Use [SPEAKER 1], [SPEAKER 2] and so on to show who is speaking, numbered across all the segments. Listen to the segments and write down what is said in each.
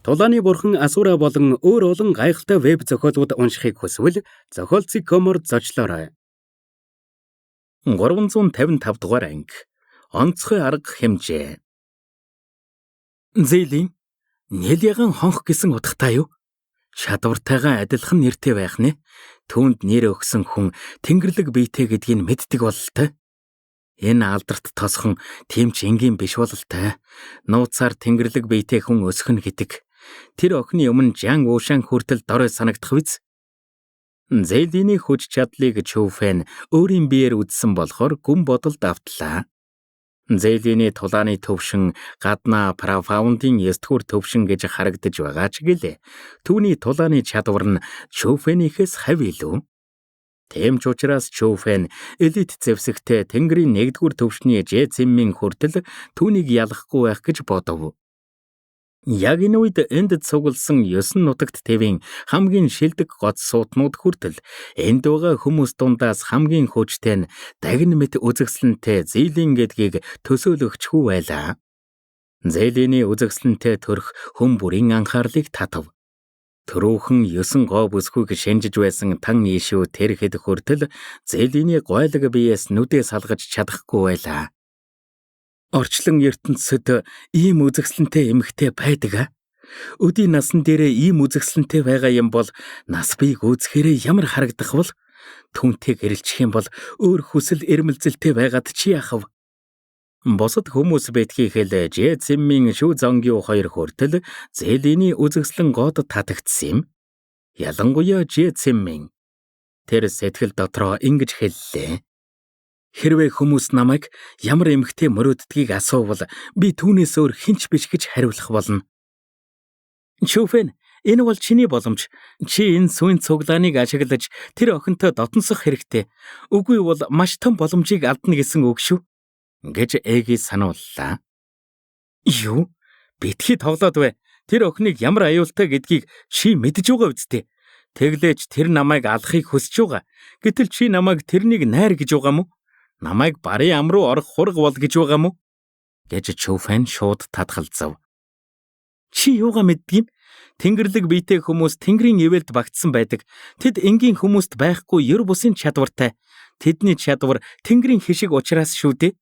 [SPEAKER 1] Тулааны бурхан Асура болон өөр олон гайхалтай веб зохиолууд уншихыг хүсвэл зохиолцыг комор зочлоорой. 355 дугаар анги. Онцгой арга хэмжээ. Зэлийн Нэляган хонх гэсэн утгатай юу? Чадвартайгаа адилхан нэртэй байх нэ. Түүнд нэр өгсөн хүн Тэнгэрлэг биетэй гэдгийг мэддэг бололтой. Энэ алдарт тосхон тийм ч энгийн биш бололтой. Нууцаар Тэнгэрлэг биетэй хүн өсгөн гэдэг. Тэр охины өмнө Жан Уушан хүртэл дорой санагдах биз? Зэлийн хүч чадлыг Чүфэн өөрийн биеэр үзсэн болохоор гүн бодолд автлаа. Зэлийн тулааны төвшин гаднаа Прафаундын 9 дугаар төвшин гэж харагдаж байгаа ч гэлээ. Түүний тулааны чадвар нь Чүфэнийхээс хавь илүү. Тийм ч учраас Чүфэн элит зэвсэгтэй Тэнгэрийн 1 дугаар төвшний Жэцэммийн хүртэл түүнийг ялахгүй байх гэж бодов. Яг энэ үед энд цугласан 9 нутагт тэвийн хамгийн шилдэг гоц суутнууд хүртэл энд байгаа хүмүүс дундаас хамгийн хүчтэй нь дагин мэт үзэсгэлэнтэй Зэлийн гэдгийг төсөөлөгчгүй байлаа. Зэлийн үзэсгэлэнтэй төрх хүн бүрийн анхаарлыг татав. Төрөөхөн 9 гоо бүсгүйг шинжиж байсан тан ишүү тэр хэд хүртэл Зэлийн гойлог биеэс нүдээ салгаж чадахгүй байлаа. Орчлон ертөнцид ийм үзэсгэлэнтэй эмэгтэй байдаг а? Өдийн насан дээрээ ийм үзэсгэлэнтэй байгаа юм бол нас биег үзэхээрээ ямар харагдах бол? Түүнтэй гэрэлчих юм бол өөр хүсэл эрмэлзэлтэй байгаад чи яахав? Босод хүмүүс бэтгий хэл Жэцэммийн шүү зонгио 2 хүртэл Зэлийн үзэсгэлэн гоод татагдсан юм. Ялангуяа Жэцэммийн. Тэр сэтгэл дотроо ингэж хэллээ. Хэрвээ хүмүүс намайг ямар эмэгтэй мөрөөддгийг асуувал би түүнээс өөр хинч биш гэж хариулах болно. Чүфэн, энэ бол чиний боломж. Чи энэ сүйн цуглааныг ашиглаж тэр охинтой дотносох хэрэгтэй. Үгүй бол маш том боломжийг алдна гэсэн үг шүү. Гэж Эги санууллаа. Юу? Битгий тоглоод бай. Тэр охиныг ямар аюултай гэдгийг чи мэдж байгаа үсттэй. Тэглээж тэр намайг алахыг хүсэж байгаа. Гэтэл чи намайг тэрнийг найр гэж байгаа мó? Намайг барын ам руу орох хург бол гэж байгаа мó? Гэж Чүфэн шууд татгалзав. Чи юугаа мэддэг юм? Тэнгэрлэг биетэй хүмүүс Тэнгэрийн ивэлд багтсан байдаг. Тэд энгийн хүмүүст байхгүй ер бусын чадвартай. Тэдний чадвар Тэнгэрийн хишиг учраас шүү дээ.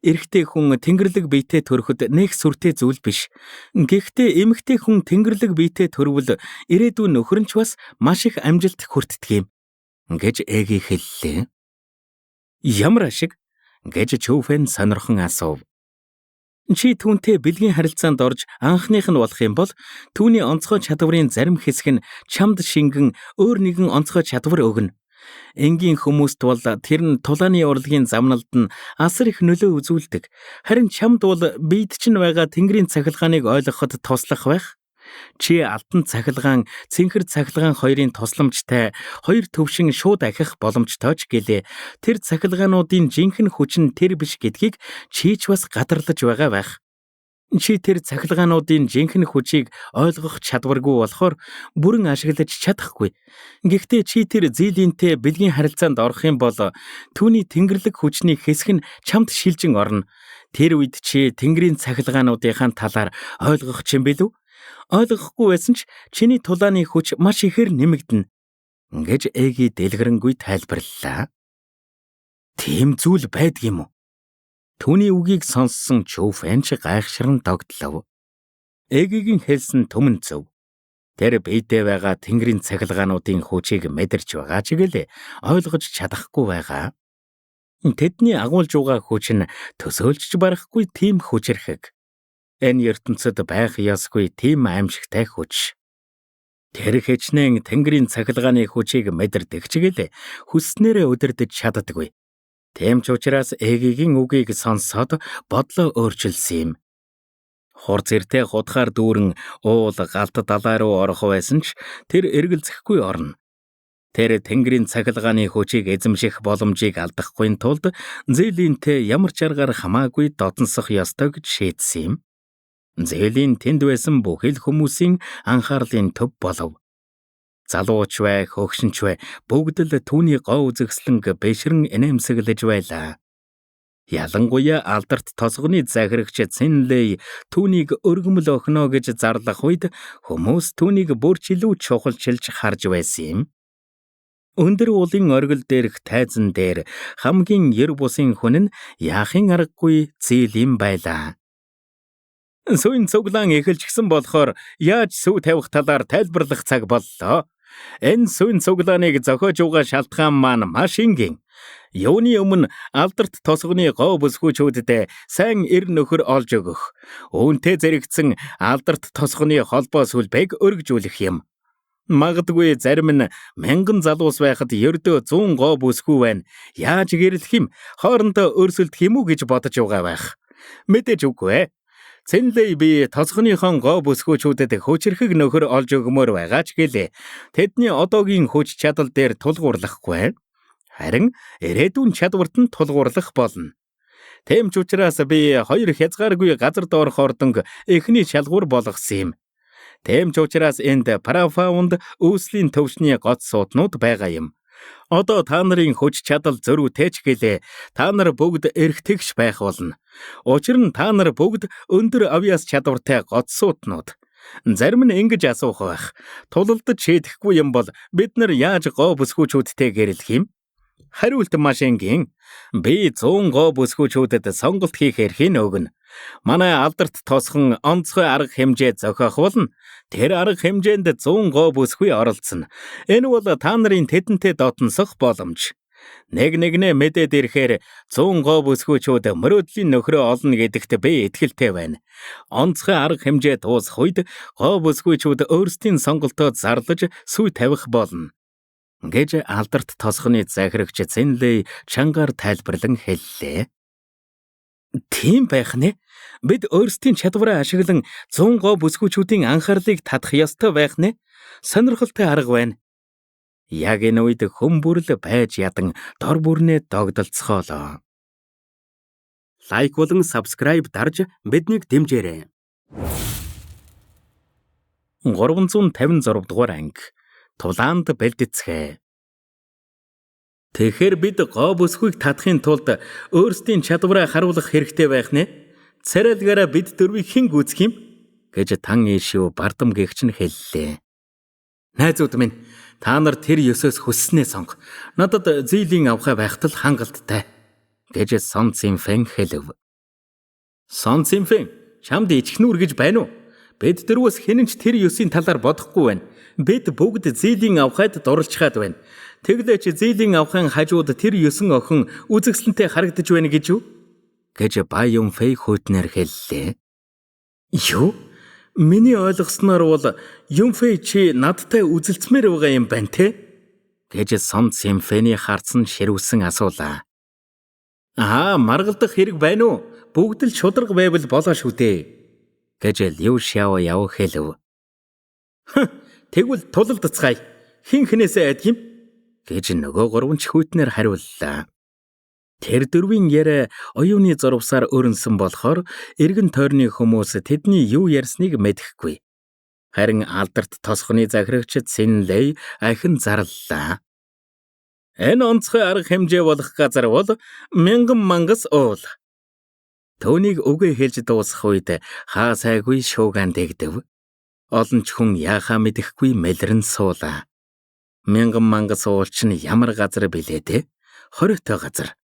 [SPEAKER 1] Эрэгтэй хүн Тэнгэрлэг биетэй төрөхөд нэг сүртэй зүйл биш. Гэхдээ эмэгтэй хүн Тэнгэрлэг биетэй төрвөл ирээдүйн нөхөр нь ч бас маш их амжилт хүртдэг юм. Гэж Эги хэллээ. Ямар ашиг? Гэж Чүфэн сонирхон асуув. Чи түүнтэй бэлгийн харилцаанд орж анхных нь болох юм бол түүний онцгой чадварын зарим хэсэг нь чамд шингэн өөр нэгэн онцгой чадвар өгнө. Энгийн хүмүүст бол тэр нь тулааны урлагийн замналд нь асар их нөлөө үзүүлдэг. Харин чамд бол биед чинь байгаа Тэнгэрийн цахилгааныг ойлгоход туслах байх. Чи алтан цахилгаан, цэнхэр цахилгаан хоёрын тусламжтай 2 төвшин шууд ахих боломжтой ч гэлээ. Тэр цахилгаануудын жинхэнэ хүч нь тэр биш гэдгийг чи ч бас гадарлаж байгаа байх. Чи тэр цахилгаануудын жинхэнэ хүчийг ойлгох чадваргүй болохоор бүрэн ашиглаж чадахгүй. Гэхдээ чи тэр Зээлийнтэй бэлгийн харилцаанд орох юм бол түүний Тэнгэрлэг хүчний хэсэг нь чамд шилжин орно. Тэр үед чи Тэнгэрийн цахилгаануудынхаа талаар ойлгох ч юм бэлүү? Ойлгохгүй байсан ч чиний тулааны хүч маш ихээр нэмэгдэнэ. Гэж Эги дэлгэрэнгүй тайлбарллаа. Тийм зүйл байдаг юм уу? Түүний үгийг сонссон Чүфэн ч гайхширн догтлов. Эгигийн хэлсэн түмэн зөв. Тэр биедээ байгаа Тэнгэрийн цахилгаануудын хүчийг мэдэрч байгаа ч гэлээ ойлгож чадахгүй байгаа. Тэдний агуулж байгаа хүч нь төсөөлж барахгүй тийм хүчрхэг. Энэ ертөнцид байх ёсгүй тийм аимшигтай хүч. Тэр хичнээн Тэнгэрийн цахилгааны хүчийг мэдэрдэг ч гэлээ хүснээрээ удирдах чаддаггүй. Тийм ч учраас Эгигийн үгийг сонсоод бодлоо өөрчилсөн юм. Хур зэртэй хутгаар дүүрэн уул галт далай руу орох байсан ч тэр эргэлзэхгүй орно. Тэр Тэнгэрийн цахилгааны хүчийг эзэмших боломжийг алдахгүй тулд Зээлийнтэй ямар ч аргаар хамаагүй дотносох ёстой гэж шийдсэн юм. Зээлийн тэнд байсан бүхэл хүмүүсийн анхаарлын төв болов. Залууч бай, хөгшинч бай, бүгд л түүний гоо үзэсгэлэнг бэшрэн инээмсэглэж байлаа. Ялангуяа алдарт тосгоны захирагч Цэнлэй түүнийг өргөмөл охино гэж зарлах үед хүмүүс түүнийг бүрч илүү чухалчилж харж байсан юм. Өндөр уулын оргил дээрх тайзан дээр хамгийн ер бусын хүн нь яахын аргагүй зээл юм байлаа. Сүйн цуглаан эхэлчихсэн болохоор яаж сүв тавих талаар тайлбарлах цаг боллоо. Энэ сүйн цуглааныг зохиож угаа шалтгаан маань маш энгийн. Юуны өмнө алдарт тосгоны гоо бүсгүүчүүдэд сайн эр нөхөр олж өгөх, үүнтэй зэрэгцэн алдарт тосгоны холбоо сүлбээг өргөжүүлэх юм. Магадгүй зарим нь 1000 залуус байхад ердөө 100 гоо бүсгүй байна. Яаж гэрлэх юм? Хоорондоо өрсөлдөх юм уу гэж бодож байгаа байх. Мэдээж үгүй ээ. Цэнлэй би тосгоныхон гоо бүсгүүчүүдэд хүчрхэг нөхөр олж өгмөр байгаа ч гэлээ. Тэдний одоогийн хүч чадал дээр тулгуурлахгүй. Харин ирээдүйн чадварт нь тулгуурлах болно. Тэм ч учраас би 2 хязгааргүй газар доорх ордонг эхний шалгуур болгосон юм. Тэм ч учраас энд парафаунд үүслийн төвчний гоц сууднууд байгаа юм. Одоо та нарын хүч чадал зөрүүтэй ч гэлээ та нар бүгд эрхтгш байх болно. Учир нь та нар бүгд өндөр авьяас чадвартай гоц сууднууд. Зарим нь ингэж асуух байх. Тулалдаж шийдэхгүй юм бол бид нар яаж гоо бүсгүүчүүдтэй гэрлэх юм? Хариулт маш энгийн. Би 100 гоо бүсгүүчүүдэд сонголт хийх эрхийг өгнө. Манай алдарт тосхон онцгой арга хэмжээ зохиох болно. Тэр арга хэмжээнд 100 гоо бүсгүй оролцсон. Энэ бол та нарын тэдэнтэй дотносох боломж. Нэгнээ мэдээд ирэхээр 100 гоо бүсгүүчүүд мөрөөдлийн нөхрөө олно гэдэгт би итгэлтэй байна. Онцгой арга хэмжээ дуусах үед гоо бүсгүүчүүд өөрсдийн сонголтоо зарлаж сүй тавих болно гэж алдарт тосгоны захирагч Цэнлэй чангаар тайлбарлан хэллээ. Тийм байх нэ. Бид өөрсдийн чадвараа ашиглан 100 гоо бүсгүүчүүдийн анхаарлыг татах ёстой байх нэ. Сонирхолтой арга байна. Яг энэ үед хүмүүрл байж ядан дор бүрнээ догдолцоолоо. Лайк болон subscribe дарж биднийг дэмжээрэй. 356 дугаар анги. Тулаанд бэлдэцгээ. Тэгэхээр бид гоо бүсгүйг татахын тулд өөрсдийн чадвараа харуулах хэрэгтэй байх нэ. Царайлгаараа бид дөрвийг хэн гүйцэх юм? Гэж тан ийшүү бардам гэгч нь хэллээ. Найзууд минь, та нар тэр ёсоос хүсснээ сонг. Надад зээлийн авхай байхтал хангалттай. Гэж Сон Цзинфэн хэлв. Сон Цзинфэн, чамд ичхнүүр гэж байна уу? Бид дөрвөөс хэн ч тэр ёсын талаар бодохгүй байна. Бид бүгд зээлийн авхайд дурлцгаад байна. Тэглээч зээлийн авхайн хажууд тэр ёсон охин үзэгсэлэнтэй харагдаж байна гэж юу? Гэж Бай Юнфэй хүйтнэр хэллээ. Юу? Миний ойлгосноор бол Юнфэй чи надтай үзэлцмээр байгаа юм байна те? Гэж Сон Цзинфэний харцсан ширүүсэн асуулаа. Маргалдах хэрэг байна уу? Бүгд л шударга байвал болоо шүү дээ. Гэж Лю Шяо яв хэлв. Тэгвэл тулалдцгаая. Хин хнээсээ айд юм? Гэж нөгөө гурван ч хүйтнэр хариуллаа. Тэр дөрвийн яриа оюуны зурвсаар өрнсөн болохоор эргэн тойрны хүмүүс тэдний юу ярьсныг мэдэхгүй. Харин алдарт тосгоны захирагч Цэнлэй ахин зарлалаа. Энэ онцгой арга хэмжээ болох газар бол 1000 мангас уул. Төвнийг үгээ хэлж дуусах үед хаа сайгүй шуугаан дэгдэв. Олон ч хүн яахаа мэдэхгүй мэлрэн суулаа. 1000 мангас уул чинь ямар газар билээ те? Хориотой газар.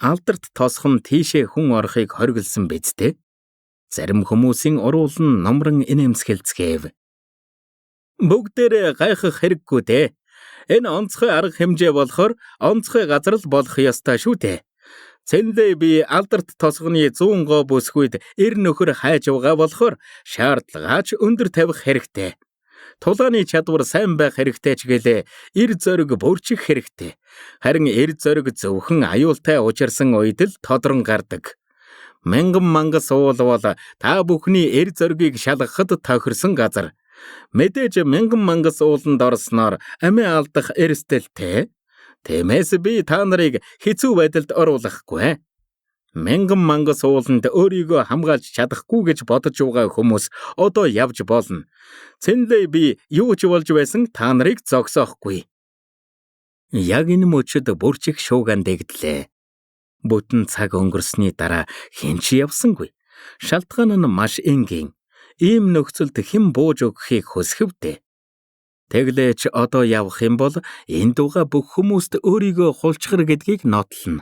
[SPEAKER 1] Алдарт тосхон тийшээ хүн орохыг хориглосон биз дээ. Зарим хүмүүсийн уруул нь номрон инээмсгэлцгээв. Бүгдээрээ гайхах хэрэггүй дээ. Энэ онцгой арга хэмжээ болохоор онцгой газар л болох ёстой шүү дээ. Цэнлэй би алдарт тосгоны 100 гоо бүсгүйд эр нөхөр хайж байгаа болохоор шаардлагаач өндөр тавих хэрэгтэй. Тулааны чадвар сайн байх хэрэгтэй ч гэлээ эр зориг бүрчих хэрэгтэй. Харин эр зориг зөвхөн аюултай учирсан үед л тодрон гардаг. 1000 мангас уул бол та бүхний эр зоригийг шалгахад тохирсон газар. Мэдээж 1000 мангас ууланд орсноор амиа алдах эрсдэлтэй. Тиймээс би та нарыг хэцүү байдалд оруулахгүй. 1000 мангас ууланд өөрийгөө хамгаалж чадахгүй гэж бодож байгаа хүмүүс одоо явж болно. Цэнлэй би юу ч болж байсан та нарыг зогсоохгүй. Яг энэ мөчөд бүрчих шуугаан дэгдлээ. Бүтэн цаг өнгөрсний дараа хэн ч явсангүй. Шалтгаан нь маш энгийн. Ийм нөхцөлд хэн бууж өгөхийг хүсэв дээ. Тэглээч одоо явах юм бол энэ дуга бүх хүмүүст өөрийгөө хулчгар гэдгийг нотлно.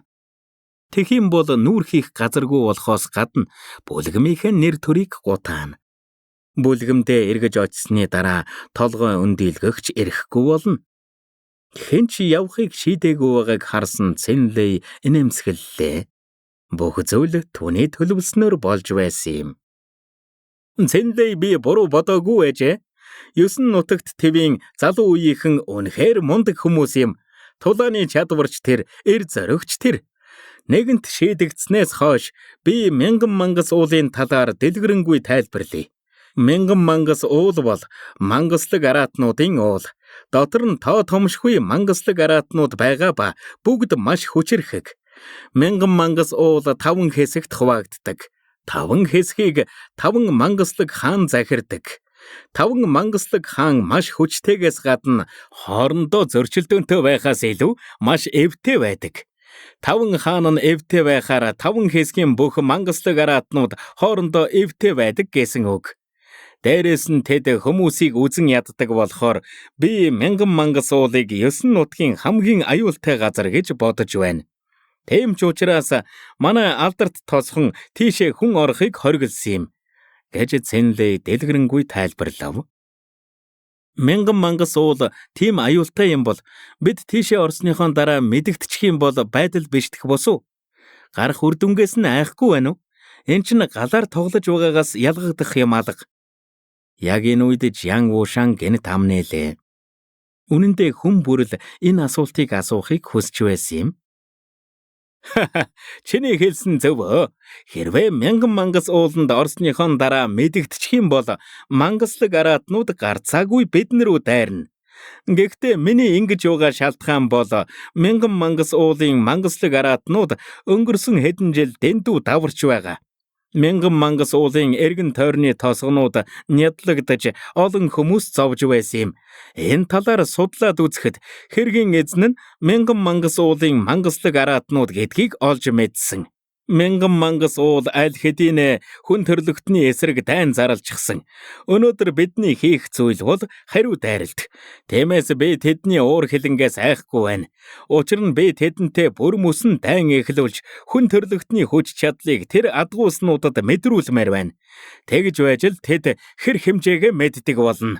[SPEAKER 1] Тэгхийн бол нүүр хийх газаргүй болохоос гадна бүлгэмийнхээ нэр төрийг гутаана. Бүлгэмдээ эргэж очсны дараа толгой өндийлгөгч ирэхгүй болно. Хэн ч явахыг шийдээгүй байгааг харсан Цэнлэй инээмсэглэлээ. Бүх зүйл түүний төлөвлөснөөр болж байсан юм. Цэнлэй би буруу бодоогүй ээжээ. 9 нутагт твийн залуу үеийнхэн үнэхээр мундаг хүмүүс юм. Тулааны чадварч тэр, эр зоригч тэр. Нэгэнт шийдэгдснээс хойш би мянган мангас уулын талаар дэлгэрэнгүй тайлбарлая. Мянган мангас уул бол мангаслаг араатнуудын уул. Дотор нь тоо томшгүй мангаслаг араатнууд байгаа ба бүгд маш хүчирхэг. Мянган мангас уул 5 хэсэгт хуваагддаг. 5 хэсгийг 5 мангаслаг хаан захирдаг. 5 мангаслаг хаан маш хүчтэйгээс гадна хоорондоо зөрчилдөөнтэй байхаас илүү маш эвтэй байдаг. 5 хаан нь эвтэй байхаар 5 хэсгийн бүх мангаслаг араатнууд хоорондоо эвтэй байдаг гэсэн үг. Дээрээс нь тэд хүмүүсийг үзэн яддаг болохоор би мянган мангас уулыг 9 нутгийн хамгийн аюултай газар гэж бодож байна. Тийм ч учраас манай алдарт тосхон тийшээ хүн орохыг хориглосон юм гэж Цэнлэй дэлгэрэнгүй тайлбарлав. Мянган мангас уул тийм аюултай юм бол бид тийшээ орсныхоо дараа мэдэгдчих юм бол байдал бишдэх босуу. Гарах үр дүнгээс нь айхгүй байна уу? Энд чинь галаар тоглож байгаагаас ялгагдах юм алга. Яг энэ үед Жан Вушан гэнэт амнэлээ. Үнэн дээр хүн бүрэл энэ асуултыг асуухыг хүсч байсан юм. Чиний хэлсэн зөв. Хэрвээ мянган мангас ууланд орсныхон дараа мэдэгдчих юм бол мангаслаг араатнууд гарцаагүй биднэр рүү дайрна. Гэхдээ миний ингэж байгаа шалтгаан бол мянган мангас уулын мангаслаг араатнууд өнгөрсөн хэдэн жил дэндүү даварч байгаа. Мянган мангас уулын эргэн тойрны тосгонууд нядлагдаж олон хүмүүс зовж байсан юм. Энэ талаар судлаад үзэхэд хэргийн эзэн нь мянган мангас уулын мангаслаг араатнууд гэдгийг олж мэдсэн. Мянган мангас уул аль хэдийн хүн төрлөختний эсрэг дайн зарлчихсан. Өнөөдөр бидний хийх зүйл бол хариу дайралт. Тиймээс би тэдний уур хилэнгээс айхгүй байна. Учир нь би тэдэнтэй бүр мөсөн дайн эхлүүлж хүн төрлөختний хүч чадлыг тэр адгууснуудад мэдрүүлмээр байна. Тэгж байж л тэд хэр хэмжээгээ мэддэг болно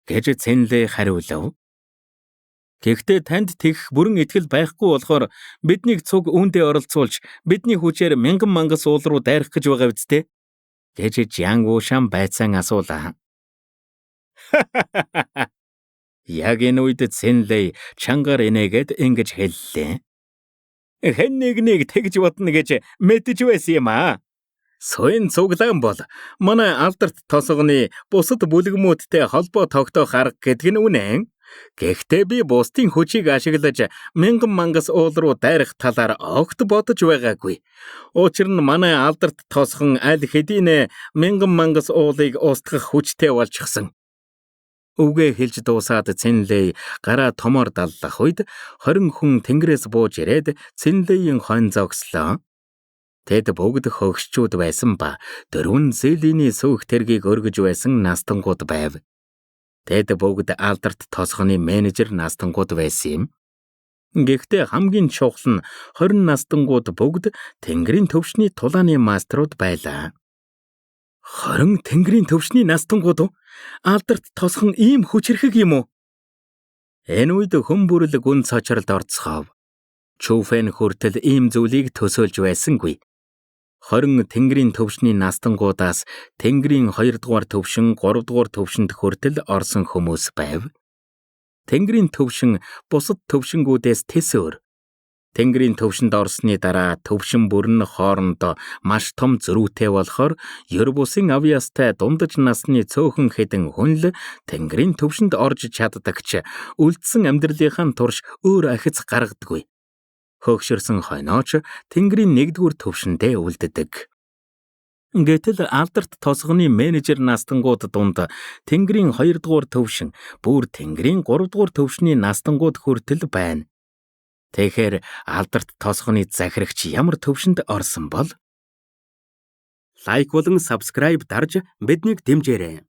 [SPEAKER 1] гэж Цэнлэй хариулав. Гэхдээ танд тэгэх бүрэн итгэл байхгүй болохоор биднийг цуг үүндээ оролцуулж бидний хүчээр мянган мангас уул руу дайрах гэж байгаа биз дээ? Гэж Жан Вушан байцаан асуулаа. Яг энэ үед Цэнлэй чангаар инээгээд ингэж хэллээ. Хэн нэг тэгж бодно гэж мэдэж байсан юм аа. Суин цуглаан бол манай алдарт тосгоны бусад бүлгэмүүдтэй холбоо тогтоох арга гэдэг нь үнэн. Гэхдээ би бусдын хүчийг ашиглаж мянган мангас уул руу дайрах талаар огт бодож байгаагүй. Учир нь манай алдарт тосхон аль хэдийн мянган мангас уулыг устгах хүчтэй болчихсон. Үгээ хэлж дуусаад Цэнлэй гараа томоор даллах үед 20 хүн тэнгэрээс бууж ирээд Цэнлэйийн хойно зогслоо. Тэд бүгд хөгшчүүд байсан ба 4 зээлийн сүүх тэргийг өргөж байсан настангууд байв. Тэд бүгд алдарт тосгоны менежер настангууд байсан юм. Гэхдээ хамгийн чухал нь 20 настангууд бүгд тэнгэрийн төвшний тулааны маструуд байлаа. 20 тэнгэрийн төвшний настангууд алдарт тосхон ийм хүчирхэг юм уу? Энэ үед хүн бүрэл гүн цочролд орцгов. Чүфэн хүртэл ийм зүйлийг төсөөлж байсангүй. 20 тэнгэрийн төвшний настангуудаас тэнгэрийн 2 дугаар төвшин, 3 дугаар төвшөнд хүртэл орсон хүмүүс байв. Тэнгэрийн төвшин бусад төвшингүүдээс тэсөөр. Тэнгэрийн төвшөнд орсны дараа төвшин бүр нь хоорондоо маш том зөрүүтэй болохоор ёр бусын авьяастай дундаж насны цөөхөн хэдэн хүн л тэнгэрийн төвшөнд орж чаддагч үлдсэн амьдралынхаа турш өөр ахиц гаргадаггүй. Хөгшөрсөн хойнооч тэнгэрийн 1-р төвшөндөө үлддэг. Гэтэл алдарт тосгоны менежер настангууд дунд тэнгэрийн 2-р төвшин, бүр тэнгэрийн 3-р төвшний настангууд хүртэл байна. Тэгэхээр алдарт тосгоны захирагч ямар төвшөнд орсон бол? Лайк болон subscribe дарж биднийг дэмжээрэй.